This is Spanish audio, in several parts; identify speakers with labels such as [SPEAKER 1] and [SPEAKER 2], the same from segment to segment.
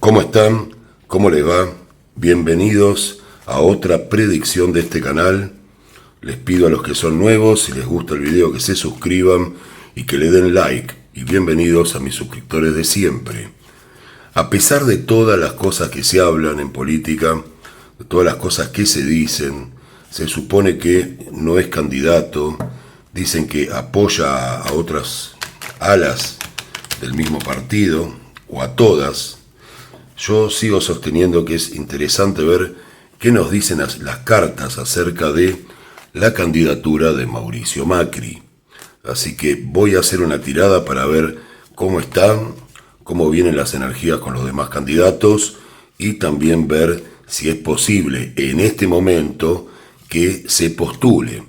[SPEAKER 1] ¿Cómo están? ¿Cómo les va? Bienvenidos a otra predicción de este canal. Les pido a los que son nuevos, si les gusta el video, que se suscriban y que le den like. Y bienvenidos a mis suscriptores de siempre. A pesar de todas las cosas que se hablan en política, de todas las cosas que se dicen, se supone que no es candidato, dicen que apoya a otras alas del mismo partido, o a todas. Yo sigo sosteniendo que es interesante ver qué nos dicen las cartas acerca de la candidatura de Mauricio Macri. Así que voy a hacer una tirada para ver cómo están, cómo vienen las energías con los demás candidatos y también ver si es posible en este momento que se postule.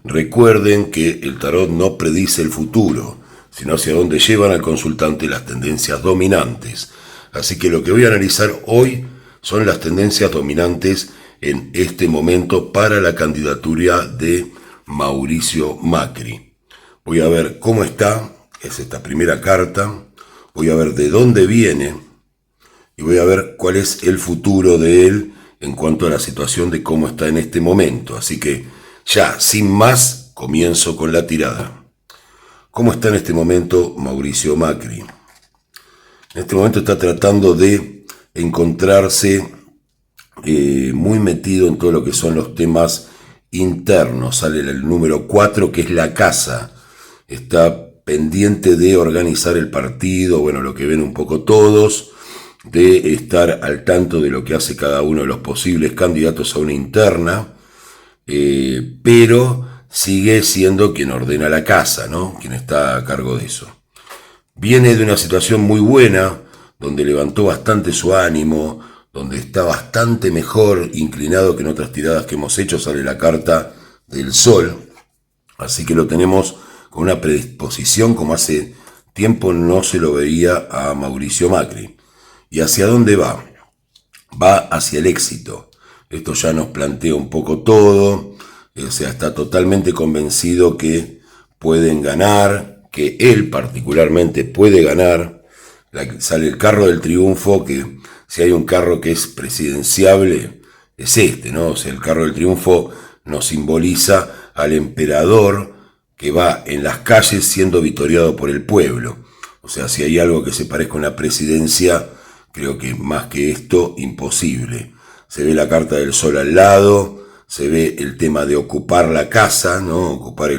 [SPEAKER 1] Recuerden que el tarot no predice el futuro, sino hacia dónde llevan al consultante las tendencias dominantes. Así que lo que voy a analizar hoy son las tendencias dominantes en este momento para la candidatura de Mauricio Macri. Voy a ver cómo está, es esta primera carta, voy a ver de dónde viene y voy a ver cuál es el futuro de él en cuanto a la situación de cómo está en este momento. Así que ya, sin más, comienzo con la tirada. ¿Cómo está en este momento Mauricio Macri? En este momento está tratando de encontrarse muy metido en todo lo que son los temas internos. Sale el número 4, que es la casa. Está pendiente de organizar el partido, bueno, lo que ven un poco todos, de estar al tanto de lo que hace cada uno de los posibles candidatos a una interna, pero sigue siendo quien ordena la casa, ¿no? Quien está a cargo de eso. Viene de una situación muy buena, donde levantó bastante su ánimo, donde está bastante mejor inclinado que en otras tiradas que hemos hecho. Sale la carta del Sol, así que lo tenemos con una predisposición como hace tiempo no se lo veía a Mauricio Macri. ¿Y hacia dónde va? Va hacia el éxito. Esto ya nos plantea un poco todo, o sea, está totalmente convencido que pueden ganar, que él particularmente puede ganar. Sale el carro del triunfo, que si hay un carro que es presidenciable, es este, ¿no? O sea, el carro del triunfo nos simboliza al emperador que va en las calles siendo vitoriado por el pueblo. O sea, si hay algo que se parezca a una presidencia, creo que más que esto, imposible. Se ve la carta del Sol al lado, se ve el tema de ocupar la casa, ¿no? Ocupar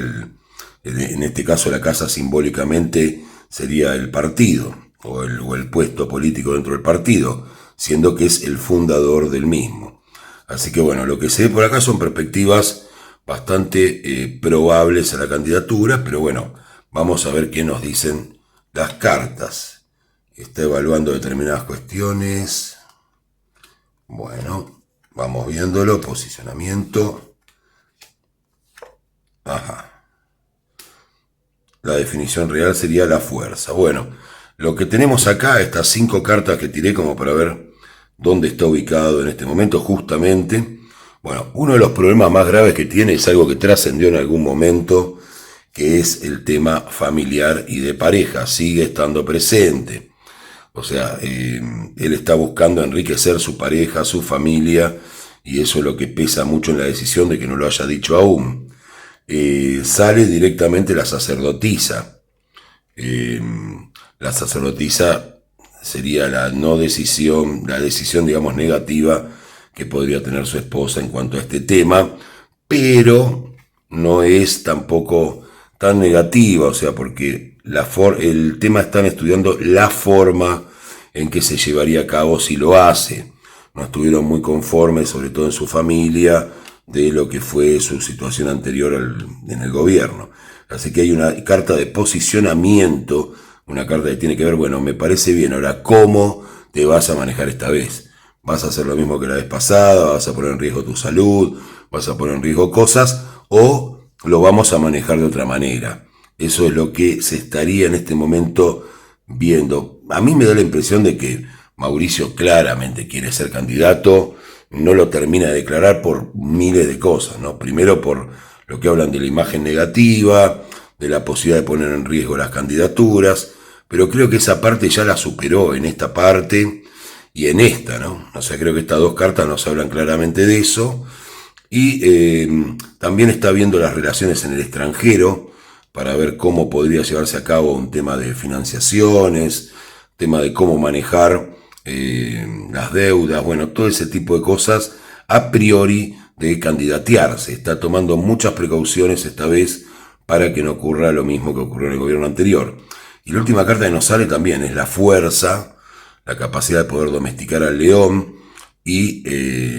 [SPEAKER 1] en este caso la casa simbólicamente sería el partido o el puesto político dentro del partido, siendo que es el fundador del mismo. Así que bueno, lo que se ve por acá son perspectivas bastante probables a la candidatura, pero bueno, vamos a ver qué nos dicen las cartas. Está evaluando determinadas cuestiones. Bueno, vamos viéndolo, posicionamiento. Ajá. La definición real sería la fuerza. Bueno, lo que tenemos acá, estas 5 cartas que tiré como para ver dónde está ubicado en este momento, justamente. Bueno, uno de los problemas más graves que tiene es algo que trascendió en algún momento, que es el tema familiar y de pareja. Sigue estando presente. O sea, él está buscando enriquecer su pareja, su familia, y eso es lo que pesa mucho en la decisión de que no lo haya dicho aún. Sale directamente la sacerdotisa. La sacerdotisa sería la decisión, digamos, negativa que podría tener su esposa en cuanto a este tema, pero no es tampoco tan negativa, o sea, porque el tema están estudiando la forma en que se llevaría a cabo si lo hace. No estuvieron muy conformes, sobre todo en su familia, de lo que fue su situación anterior en el gobierno. Así que hay una carta de posicionamiento, una carta que tiene que ver, bueno, me parece bien, ahora, ¿cómo te vas a manejar esta vez? ¿Vas a hacer lo mismo que la vez pasada? ¿Vas a poner en riesgo tu salud? ¿Vas a poner en riesgo cosas? ¿O lo vamos a manejar de otra manera? Eso es lo que se estaría en este momento viendo. A mí me da la impresión de que Mauricio claramente quiere ser candidato, no lo termina de declarar por miles de cosas, ¿no? Primero por lo que hablan de la imagen negativa, de la posibilidad de poner en riesgo las candidaturas, pero creo que esa parte ya la superó en esta parte y en esta, ¿no? O sea, creo que estas dos cartas nos hablan claramente de eso. Y también está viendo las relaciones en el extranjero para ver cómo podría llevarse a cabo un tema de financiaciones, tema de cómo manejar las deudas, bueno, todo ese tipo de cosas a priori de candidatearse. Está tomando muchas precauciones esta vez para que no ocurra lo mismo que ocurrió en el gobierno anterior. Y la última carta que nos sale también es la fuerza, la capacidad de poder domesticar al león y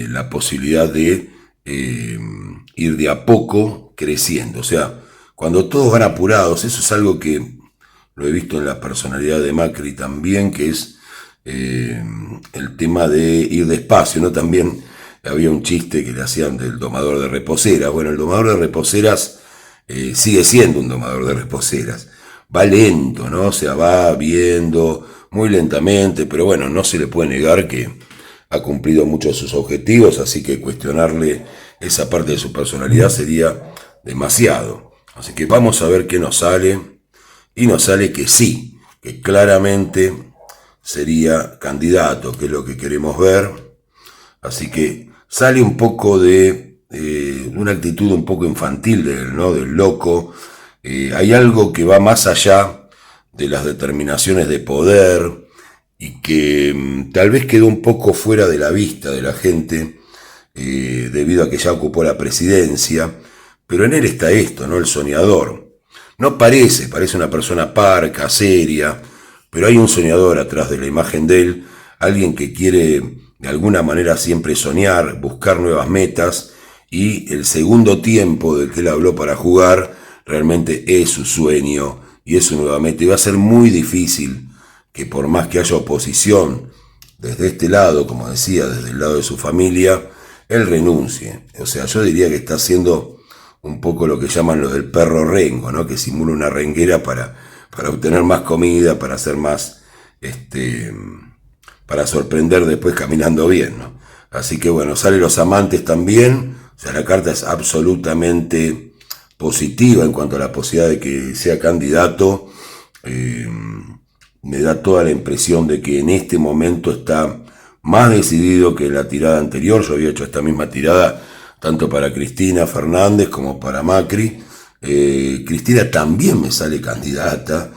[SPEAKER 1] la posibilidad de ir de a poco creciendo. O sea, cuando todos van apurados, eso es algo que lo he visto en la personalidad de Macri también, que es el tema de ir despacio, ¿no? También había un chiste que le hacían del domador de reposeras. Bueno, el domador de reposeras sigue siendo un domador de reposeras. Va lento, ¿no? O sea, va viendo muy lentamente, pero bueno, no se le puede negar que ha cumplido muchos de sus objetivos, así que cuestionarle esa parte de su personalidad sería demasiado. Así que vamos a ver qué nos sale, y nos sale que sí, que claramente sería candidato, que es lo que queremos ver. Así que sale un poco de una actitud un poco infantil de él, ¿no? Del loco. Hay algo que va más allá de las determinaciones de poder y que tal vez quedó un poco fuera de la vista de la gente debido a que ya ocupó la presidencia, pero en él está esto, ¿no? El soñador. No parece una persona parca, seria, pero hay un soñador atrás de la imagen de él, alguien que quiere de alguna manera siempre soñar, buscar nuevas metas, y el segundo tiempo del que él habló para jugar realmente es su sueño y es su nueva meta, y va a ser muy difícil que por más que haya oposición desde este lado, como decía, desde el lado de su familia, él renuncie. O sea, yo diría que está haciendo un poco lo que llaman lo del perro rengo, ¿no? Que simula una renguera para obtener más comida, para hacer más, para sorprender después caminando bien, ¿no? Así que bueno, salen los amantes también. O sea, la carta es absolutamente positiva en cuanto a la posibilidad de que sea candidato. Me da toda la impresión de que en este momento está más decidido que la tirada anterior. Yo había hecho esta misma tirada tanto para Cristina Fernández como para Macri. Cristina también me sale candidata.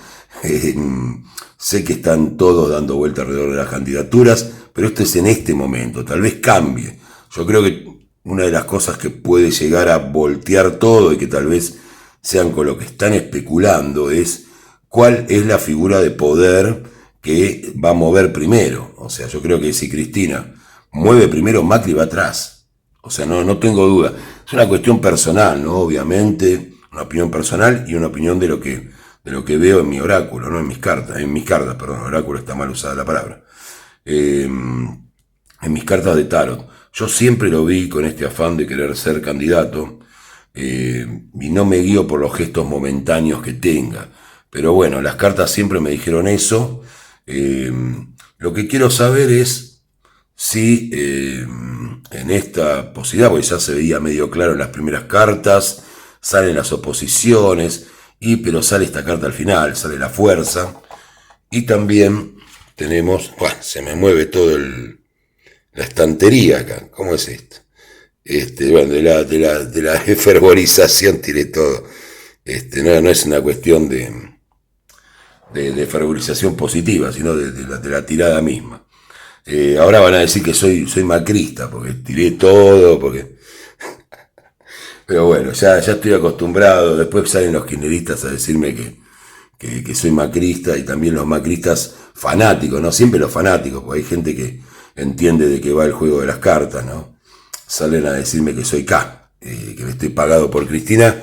[SPEAKER 1] Sé que están todos dando vuelta alrededor de las candidaturas, pero esto es en este momento, tal vez cambie. Yo creo que una de las cosas que puede llegar a voltear todo y que tal vez sean con lo que están especulando es cuál es la figura de poder que va a mover primero. O sea, yo creo que si Cristina mueve primero, Macri va atrás. O sea, no tengo duda. Es una cuestión personal, ¿no? Obviamente, una opinión personal y una opinión de lo que veo en mi oráculo, ¿no? En mis cartas, perdón, oráculo está mal usada la palabra. En mis cartas de tarot. Yo siempre lo vi con este afán de querer ser candidato, y no me guío por los gestos momentáneos que tenga. Pero bueno, las cartas siempre me dijeron eso. Lo que quiero saber es si en esta posibilidad, porque ya se veía medio claro en las primeras cartas, salen las oposiciones, pero sale esta carta al final, sale la fuerza, y también tenemos, bueno, se me mueve todo la estantería acá, ¿cómo es esto? Bueno, de la fervorización tiré todo. No es una cuestión de fervorización positiva, sino de la tirada misma. Ahora van a decir que soy macrista, porque tiré todo, porque... Pero bueno, ya estoy acostumbrado. Después salen los kirchneristas a decirme que soy macrista, y también los macristas fanáticos, no siempre los fanáticos, porque hay gente que entiende de qué va el juego de las cartas, ¿no? Salen a decirme que soy K, que me estoy pagado por Cristina.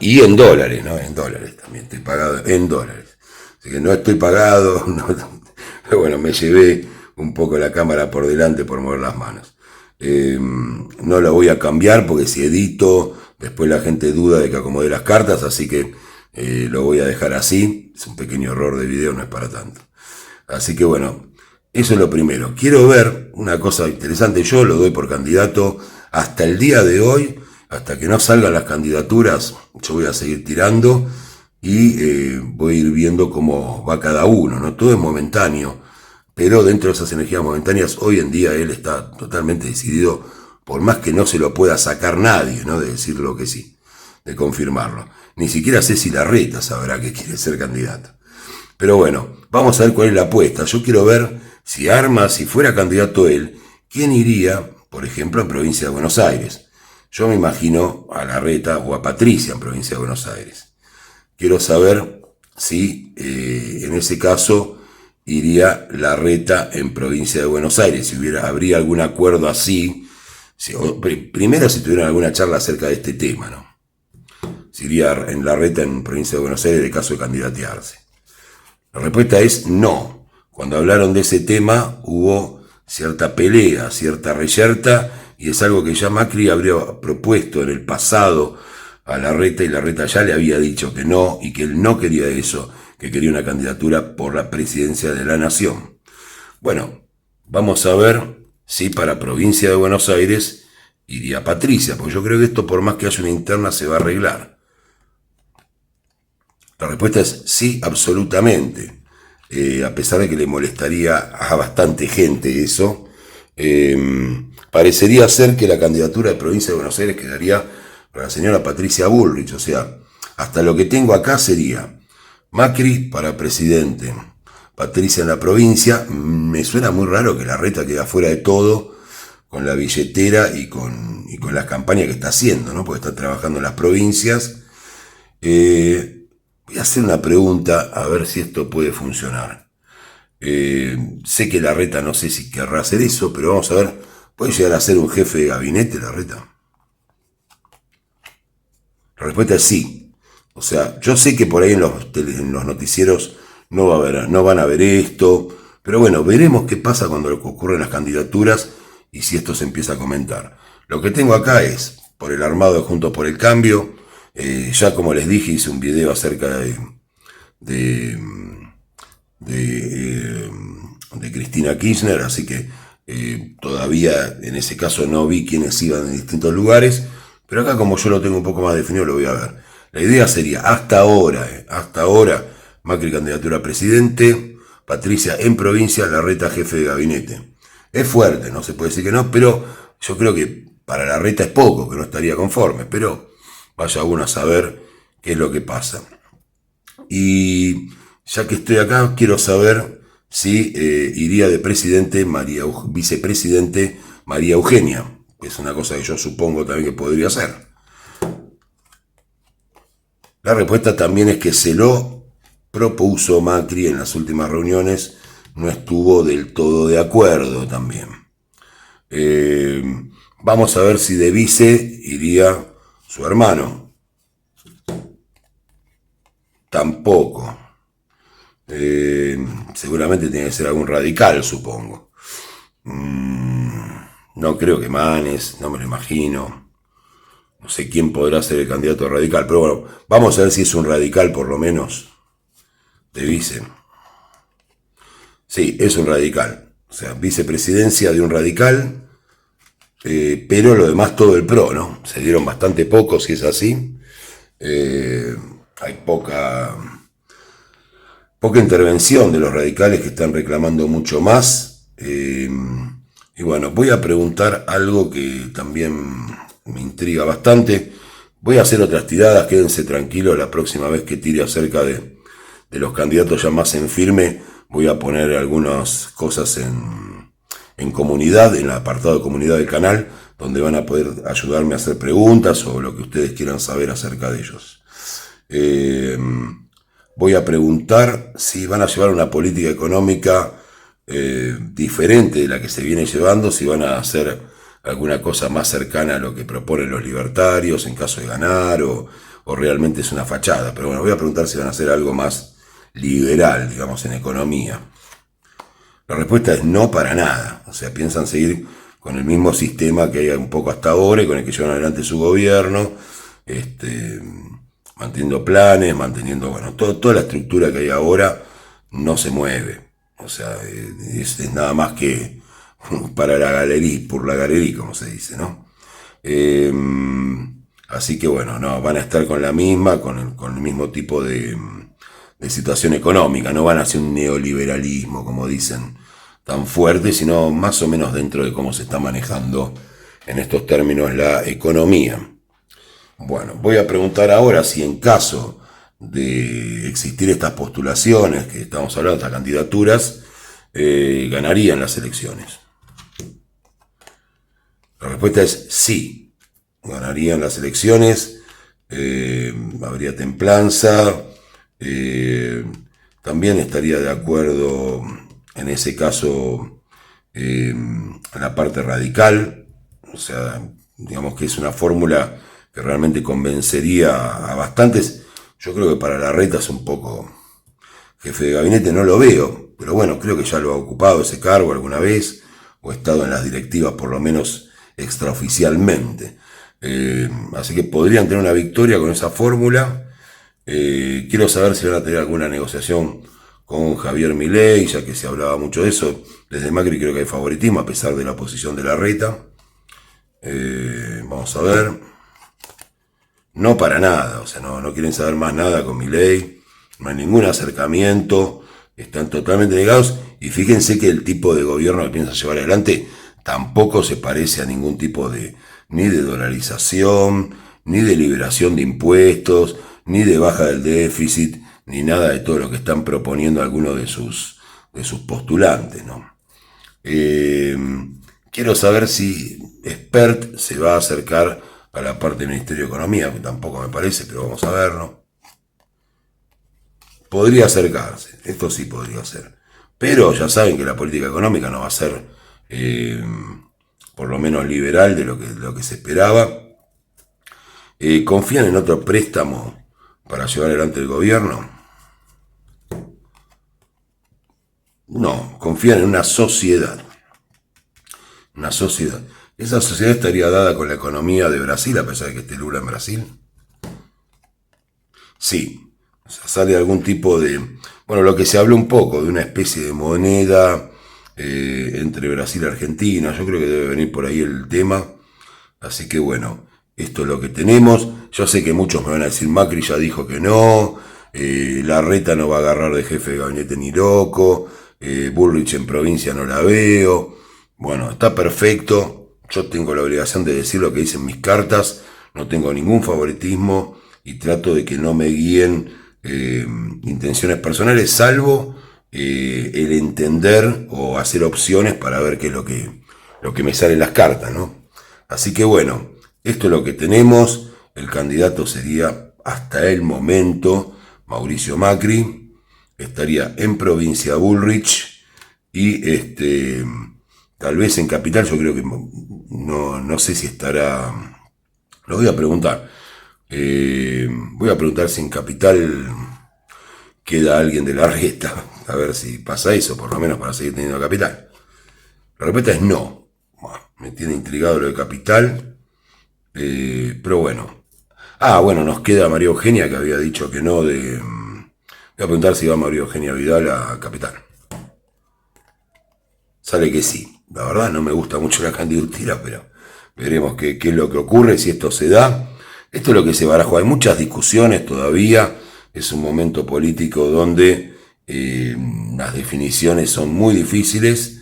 [SPEAKER 1] Y en dólares, ¿no? En dólares también, estoy pagado en dólares. Así que no estoy pagado, no, pero bueno, me llevé un poco la cámara por delante por mover las manos. No lo voy a cambiar porque si edito, después la gente duda de que acomode las cartas, así que lo voy a dejar así. Es un pequeño error de video, no es para tanto. Así que bueno, eso es lo primero. Quiero ver una cosa interesante. Yo lo doy por candidato hasta el día de hoy, hasta que no salgan las candidaturas. Yo voy a seguir tirando y voy a ir viendo cómo va cada uno, ¿no? Todo es momentáneo, pero dentro de esas energías momentáneas, hoy en día él está totalmente decidido, por más que no se lo pueda sacar nadie, ¿no? De decirlo que sí, de confirmarlo. Ni siquiera Ceci Larreta sabrá que quiere ser candidato. Pero bueno, vamos a ver cuál es la apuesta. Yo quiero ver si fuera candidato él, ¿quién iría, por ejemplo, en provincia de Buenos Aires? Yo me imagino a Larreta o a Patricia en provincia de Buenos Aires. Quiero saber si en ese caso iría Larreta en provincia de Buenos Aires, si habría algún acuerdo así, primero si tuvieran alguna charla acerca de este tema, ¿no? Si iría en Larreta en provincia de Buenos Aires de caso de candidatearse. La respuesta es no. Cuando hablaron de ese tema hubo cierta pelea, cierta reyerta, y es algo que ya Macri habría propuesto en el pasado a Larreta, y Larreta ya le había dicho que no, y que él no quería eso, que quería una candidatura por la presidencia de la nación. Bueno, vamos a ver si para provincia de Buenos Aires iría Patricia, porque yo creo que esto, por más que haya una interna, se va a arreglar. La respuesta es sí, absolutamente. A pesar de que le molestaría a bastante gente eso, parecería ser que la candidatura de provincia de Buenos Aires quedaría para la señora Patricia Bullrich. O sea, hasta lo que tengo acá sería Macri para presidente, Patricia en la provincia. Me suena muy raro que Larreta quede fuera de todo con la billetera y con la campaña que está haciendo, ¿no? Porque está trabajando en las provincias. Voy a hacer una pregunta a ver si esto puede funcionar. Sé que Larreta no sé si querrá hacer eso, pero vamos a ver. ¿Puede llegar a ser un jefe de gabinete Larreta? La respuesta es sí. O sea, yo sé que por ahí en los noticieros no van a ver esto, pero bueno, veremos qué pasa cuando ocurren las candidaturas y si esto se empieza a comentar. Lo que tengo acá es, por el armado de Juntos por el Cambio, ya como les dije, hice un video acerca de Cristina Kirchner, así que todavía en ese caso no vi quiénes iban en distintos lugares, pero acá como yo lo tengo un poco más definido lo voy a ver. La idea sería, hasta ahora, Macri candidatura a presidente, Patricia en provincia, Larreta jefe de gabinete. Es fuerte, no se puede decir que no, pero yo creo que para Larreta es poco, que no estaría conforme, pero vaya uno a saber qué es lo que pasa. Y ya que estoy acá, quiero saber si iría de presidente vicepresidente María Eugenia, que es una cosa que yo supongo también que podría ser. La respuesta también es que se lo propuso Macri en las últimas reuniones, no estuvo del todo de acuerdo también. Vamos a ver si de vice iría su hermano. Tampoco. Seguramente tiene que ser algún radical, supongo. No creo que Manes, no me lo imagino. No sé quién podrá ser el candidato radical, pero bueno, vamos a ver si es un radical por lo menos de vice. Sí, es un radical. O sea, vicepresidencia de un radical, pero lo demás todo el PRO, ¿no? Se dieron bastante pocos, si es así. Hay poca intervención de los radicales que están reclamando mucho más. Y bueno, voy a preguntar algo que también me intriga bastante. Voy a hacer otras tiradas, quédense tranquilos, la próxima vez que tire acerca de los candidatos ya más en firme, voy a poner algunas cosas en comunidad, en el apartado de comunidad del canal, donde van a poder ayudarme a hacer preguntas o lo que ustedes quieran saber acerca de ellos. Voy a preguntar si van a llevar una política económica diferente de la que se viene llevando, si van a hacer alguna cosa más cercana a lo que proponen los libertarios en caso de ganar, o realmente es una fachada. Pero bueno, voy a preguntar si van a hacer algo más liberal, digamos, en economía. La respuesta es no, para nada. O sea, piensan seguir con el mismo sistema que hay un poco hasta ahora y con el que llevan adelante su gobierno, manteniendo planes, bueno, toda la estructura que hay ahora no se mueve. O sea, es nada más que para la galería, por la galería, como se dice, ¿no? Así que bueno, no, van a estar con la misma, con el mismo tipo de situación económica, no van a hacer un neoliberalismo, como dicen tan fuerte, sino más o menos dentro de cómo se está manejando en estos términos la economía. Bueno, voy a preguntar ahora si en caso de existir estas postulaciones, que estamos hablando de estas candidaturas, ganarían las elecciones. La respuesta es sí, ganarían las elecciones, habría templanza, también estaría de acuerdo en ese caso en la parte radical, o sea, digamos que es una fórmula que realmente convencería a bastantes. Yo creo que para Larreta es un poco jefe de gabinete, no lo veo, pero bueno, creo que ya lo ha ocupado ese cargo alguna vez, o ha estado en las directivas por lo menos extraoficialmente. Así que podrían tener una victoria con esa fórmula. Quiero saber si van a tener alguna negociación con Javier Milei, ya que se hablaba mucho de eso. Desde Macri creo que hay favoritismo, a pesar de la oposición de Larreta. Vamos a ver. No para nada, o sea, no quieren saber más nada con Milei, no hay ningún acercamiento, están totalmente negados, y fíjense que el tipo de gobierno que piensan llevar adelante tampoco se parece a ningún tipo de, ni de dolarización, ni de liberación de impuestos, ni de baja del déficit, ni nada de todo lo que están proponiendo algunos de sus postulantes, ¿no? Quiero saber si Spert se va a acercar a la parte del Ministerio de Economía, que tampoco me parece, pero vamos a verlo. Podría acercarse, esto sí podría ser. Pero ya saben que la política económica no va a ser, por lo menos liberal de lo que se esperaba. ¿Confían en otro préstamo para llevar adelante el gobierno? No, confían en una sociedad. Una sociedad. Esa sociedad estaría dada con la economía de Brasil, a pesar de que esté Lula en Brasil. Sí, o sea, sale algún tipo de... Bueno, lo que se habló un poco, de una especie de moneda entre Brasil y Argentina. Yo creo que debe venir por ahí el tema. Así que bueno, esto es lo que tenemos. Yo sé que muchos me van a decir, Macri ya dijo que no, Larreta no va a agarrar de jefe de gabinete ni loco, Bullrich en provincia no la veo. Bueno, está perfecto. Yo tengo la obligación de decir lo que dicen mis cartas, no tengo ningún favoritismo y trato de que no me guíen intenciones personales, salvo el entender o hacer opciones para ver qué es lo que me sale en las cartas, ¿no? Así que bueno, esto es lo que tenemos. El candidato sería hasta el momento Mauricio Macri, estaría en provincia Bullrich y tal vez en capital. Yo creo que no sé si estará, lo voy a preguntar. Voy a preguntar si en capital queda alguien de Larreta, a ver si pasa eso, por lo menos para seguir teniendo capital. La respuesta es no. Bueno, me tiene intrigado lo de capital, pero bueno. Bueno, nos queda María Eugenia, que había dicho que no de... Voy a preguntar si va María Eugenia Vidal a capital. Sale que sí. La verdad no me gusta mucho la candidatura, pero veremos qué es lo que ocurre, si esto se da. Esto es lo que se barajó. Hay muchas discusiones todavía. Es un momento político donde las definiciones son muy difíciles,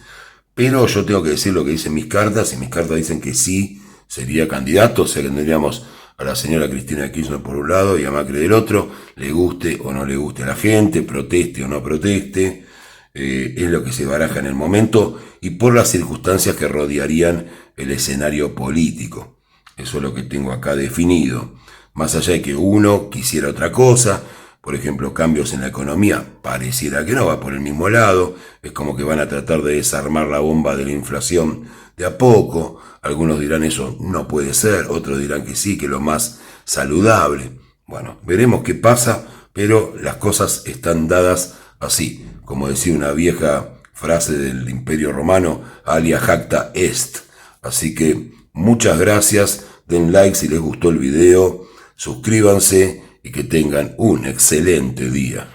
[SPEAKER 1] pero yo tengo que decir lo que dicen mis cartas, y mis cartas dicen que sí sería candidato. O sea que tendríamos a la señora Cristina Kirchner por un lado y a Macri del otro, le guste o no le guste a la gente, proteste o no proteste. Es lo que se baraja en el momento y por las circunstancias que rodearían el escenario político. Eso es lo que tengo acá definido. Más allá de que uno quisiera otra cosa, por ejemplo, cambios en la economía, pareciera que no va por el mismo lado. Es como que van a tratar de desarmar la bomba de la inflación de a poco. Algunos dirán eso no puede ser, otros dirán que sí, que lo más saludable. Bueno, veremos qué pasa, pero las cosas están dadas así. Como decía una vieja frase del Imperio Romano, alia jacta est. Así que muchas gracias, den like si les gustó el video, suscríbanse y que tengan un excelente día.